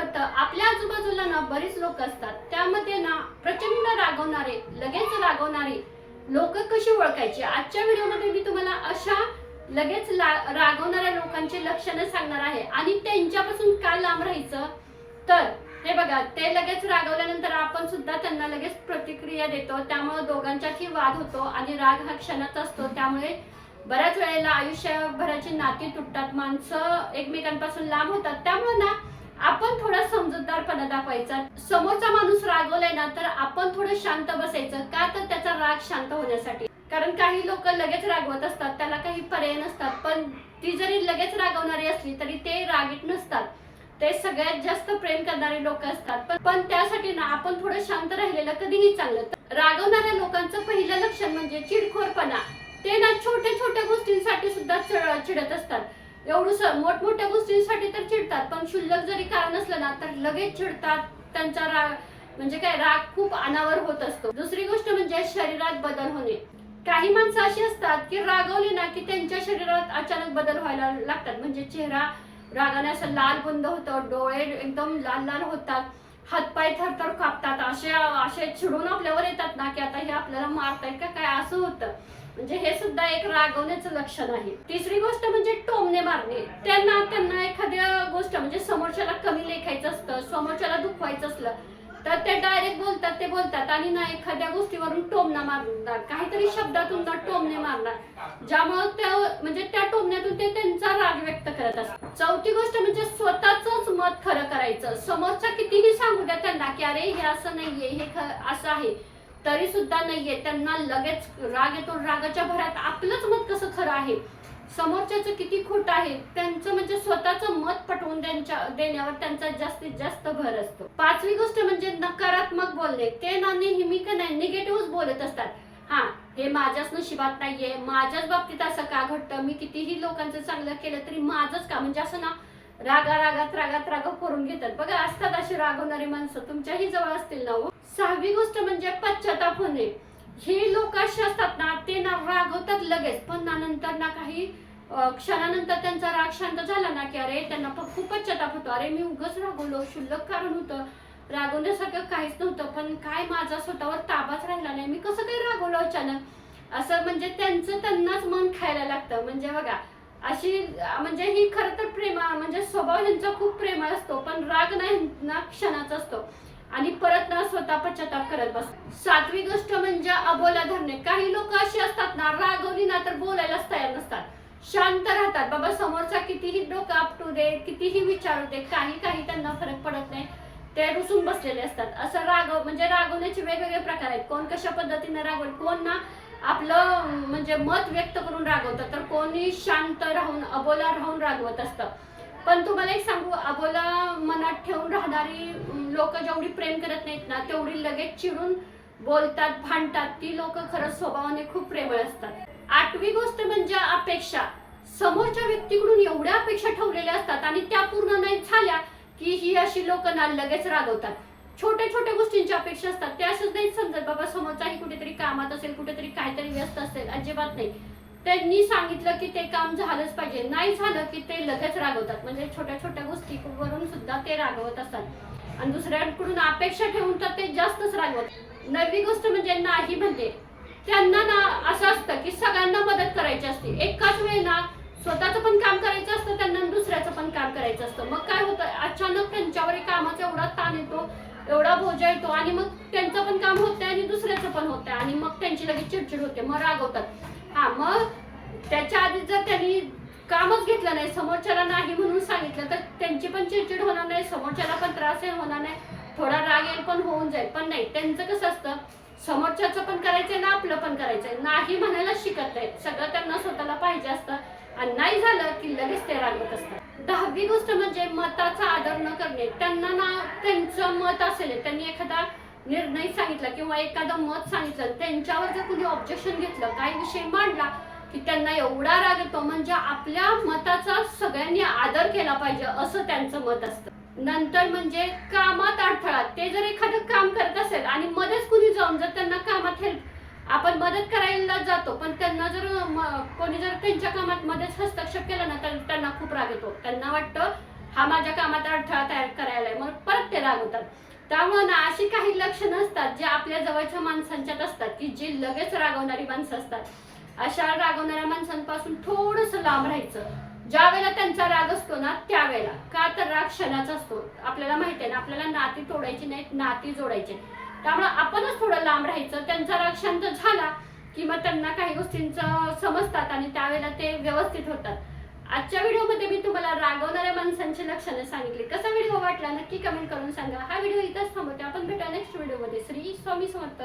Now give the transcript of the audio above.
होतं, आपल्या आजूबाजूला ना बरीच लोक असतात, त्यामध्ये ना प्रचंड रागवणारे, लगेच रागवणारे लोक कशी ओळखायची. आजच्या व्हिडिओमध्ये मी तुम्हाला अशा लगेच रागवणाऱ्या लोकांची लक्षणं सांगणार आहे आणि त्यांच्यापासून काय लांब राहायचं. तर हे बघा, ते लगेच रागवल्यानंतर आपण सुद्धा त्यांना लगेच प्रतिक्रिया देतो, त्यामुळे दोघांच्यातही वाद होतो आणि राग हा क्षणाचा असतो. त्यामुळे बऱ्याच वेळेला आयुष्यभराची नाती तुटतात, माणसं एकमेकांपासून लांब होतात. त्यामुळे ना आपण थोडा समजूतदारपणा दाखवायचा. समोरचा माणूस रागवलाय ना, तर आपण थोडं शांत बसायचं. का तर त्याचा राग शांत होण्यासाठी. कारण काही लोक लगेच रागवत असतात, त्याला काही पर्याय नसतात. पण ती जरी लगेच रागवणारी असली तरी ते रागीट नसतात, ते सगळ्यात जास्त प्रेम करणारे लोक असतात. पण त्यासाठी ना आपण थोडं शांत राहिलेलं कधीही चांगलं. रागवणाऱ्या लोकांचं पहिलं लक्षण म्हणजे चिडखोरपणा. ते ना छोट्या छोट्या गोष्टींसाठी सुद्धा चिडत असतात. एवढं मोठमोठ्या गोष्टींसाठी तर चिडतात, पण क्षुल्लक जरी कारण असलं ना तर लगेच चिडतात. त्यांचा राग म्हणजे काय, राग खूप अनावर होत असतो. दुसरी गोष्ट म्हणजे शरीरात बदल होणे. काही माणसं अशी असतात की रागवली ना की त्यांच्या शरीरात अचानक बदल व्हायला लागतात. म्हणजे चेहरा रागाने असं लाल बुंद होतं, डोळे एकदम लाल लाल होतात, हातपाय थरथर कापतात. असे चिडून आपल्यावर येतात ना की आता हे आपल्याला मारतायत का काय, असं होतं. म्हणजे हे सुद्धा एक रागवण्याचं लक्षण आहे. तिसरी गोष्ट म्हणजे टोमणे मारणे. त्यांना एखाद्या गोष्ट म्हणजे समोरच्याला कमी लेखायचं असतं, समोरच्याला दुखवायचं असलं तर ते डायरेक्ट बोलतात आणि ना एखाद्या गोष्टीवरून टोमणा मारणार, काहीतरी शब्दातून ना टोमणे मारणार, ज्यामुळे त्या टोमण्यातून ते त्यांचा राग व्यक्त करत असतात. चौथी गोष्ट म्हणजे स्वतःच मत खरं करायचं. समोरचा कितीही सांगू द्या त्यांना की अरे हे असं नाहीये, हे असं आहे, तरी सुद्धा नाहीये, त्यांना लगेच राग येतो. रागाच्या भरात आपलंच मत कसं खरं आहे, समोरच्याचं किती खोटं आहे, त्यांचं म्हणजे स्वतःचं मत पटवून देण्यावर त्यांचा जास्तीत जास्त भर असतो. पाचवी गोष्ट म्हणजे नकारात्मक बोलणे. ते ना नेहमी का नाही निगेटिव्ह बोलत असतात. हा, हे माझ्याच नशिबात नाहीये, माझ्याच बाबतीत असं का घडतं, मी कितीही लोकांचं चांगलं केलं तरी माझंच का, म्हणजे असं ना रागात करून घेतात. बघा, असतात अशी रागवणारी माणसं, तुमच्याही जवळ असतील ना हो. सहावी गोष्ट म्हणजे पश्चाताप होणे. हे लोक असे असतात ना, ते ना रागवतात लगेच, पण नंतर ना काही क्षणानंतर त्यांचा राग शांत झाला ना की अरे त्यांना खूप पश्चाताप होतो. अरे मी उगाच रागवलो, क्षुल्लक कारण होतं, रागवण्यासारखं काहीच नव्हतं, पण काय माझा स्वतःवर ताबाच राहिला नाही, मी कसं काही रागवलो अचानक, असं म्हणजे त्यांनाच मन खायला लागतं. म्हणजे बघा, अशी म्हणजे ही खरं तर म्हणजे स्वभाव ह्यांचा खूप प्रेमळ असतो, पण राग नाही ना क्षणाचा असतो आणि परत ना स्वतः पश्चाताप करत बस. सातवी गोष्ट म्हणजे अबोला धरणे. काही लोक अशी असतात ना, रागवली ना तर बोलायलाच तयार नसतात, शांत राहतात. बाबा समोरचा कितीही डोकं आपटू दे, कितीही विचारू दे, काही त्यांना फरक पडत नाही, ते रुसून बसलेले असतात. असं रागवण्याचे वेगवेगळे प्रकार आहेत. कोण कशा पद्धतीने रागवत, कोण ना आपलं म्हणजे मत व्यक्त करून रागवतं, तर कोणी शांत राहून अबोला राहून रागवत असतं. पण तुम्हाला एक सांगू, अबोला मनात ठेवून राहणारी लोक जेवढी प्रेम करत नाहीत ना, तेवढी लगेच चिडून बोलतात, भांडतात, ती लोक खरंच स्वभावाने खूप प्रेमळ असतात. आठवी गोष्ट म्हणजे अपेक्षा. समोरच्या व्यक्तीकडून एवढ्या अपेक्षा ठेवलेल्या असतात आणि त्या पूर्ण नाही झाल्या की ही अशी लोक ना लगेच रागवतात. छोट्या छोट्या गोष्टींची अपेक्षा असतात, ते असंच नाही समजत बाबा समोरचाही कुठेतरी कामात असेल, कुठेतरी काहीतरी व्यस्त असेल, अजिबात नाही. त्यांनी सांगितलं की ते काम झालंच पाहिजे, नाही झालं की ते लगेच रागवतात. म्हणजे छोट्या छोट्या गोष्टीवरून सुद्धा ते रागवत असतात आणि दुसऱ्यांकडून अपेक्षा ठेवून तर ते जास्तच रागवतात. नववी गोष्ट म्हणजे नाही म्हणते. त्यांना ना असं असतं की सगळ्यांना मदत करायची असते, एकाच वेळी ना स्वतःचं पण काम करायचं असतं त्यांना, दुसऱ्याचं पण काम करायचं असतं. मग काय होतं, अचानक त्यांच्यावर कामाचा एवढा ताण येतो, एवढा बोजा येतो आणि मग त्यांचं पण काम होतंय आणि दुसऱ्याचं पण होतंय आणि मग त्यांची लगेच चिडचिड होते, मग रागवतात. हा, मग त्याच्या आधी जर त्यांनी कामच घेतलं नाही, समोरच्याला नाही म्हणून सांगितलं, तर त्यांची पण चिडचिड होणार नाही, समोरच्याला पण त्रास होणार नाही, थोडा राग येईल पण होऊन जाईल. पण नाही, त्यांचं कसं असतं, समोरच्याचं पण करायचंय ना आपलं पण करायचंय, नाही म्हणायला शिकत नाही, सगळं त्यांना स्वतःला पाहिजे असतं आणि नाही झालं की लगेच ते रागवत असतात. दहावी गोष्ट म्हणजे मताचा आदर न करणे. त्यांना ना त्यांचं मत असेल, त्यांनी एखादा निर्णय सांगितला किंवा एखादं मत सांगितलं, त्यांच्यावर जर कुणी ऑब्जेक्शन घेतलं, काही विषय मांडला की त्यांना एवढा राग येतो, म्हणजे आपल्या मताचा सगळ्यांनी आदर केला पाहिजे असं त्यांचं मत असतं. नंतर म्हणजे कामात अडथळा. ते जर एखादं काम करत असेल आणि मध्येच कुणी जाऊन जर त्यांना कामात आपण मदत करायला जातो, पण त्यांना जर कोणी जर त्यांच्या कामात मध्येच हस्तक्षेप केला ना, तर त्यांना खूप राग येतो. त्यांना वाटतं हा माझ्या कामात अडथळा तयार करायला, मग रागवतात. त्यामुळे ना अशी काही लक्षणं असतात जे आपल्या जवळच्या माणसांच्यात असतात की जी लगेच रागवणारी माणसं असतात. अशा रागवणाऱ्या माणसांपासून थोडंसं लांब राहायचं. ज्या वेळेला त्यांचा राग असतो ना त्यावेळेला, का तर राग क्षणाचा असतो. आपल्याला माहिती आहे ना, आपल्याला नाती तोडायची नाहीत, नाती जोडायचे. त्यामुळे आपणच थोडं लांब राहायचं. त्यांचा राग शांत झाला की मग त्यांना काही गोष्टींचं समजतात आणि त्यावेळेला ते व्यवस्थित होतात. आजच्या व्हिडिओमध्ये मी तुम्हाला रागवणाऱ्या माणसांची लक्षणं सांगितली. कसा व्हिडिओ वाटला नक्की कमेंट करून सांगा. हा व्हिडिओ इथंच थांबवते. आपण भेटूया नेक्स्ट व्हिडिओमध्ये. श्री स्वामी समर्थ.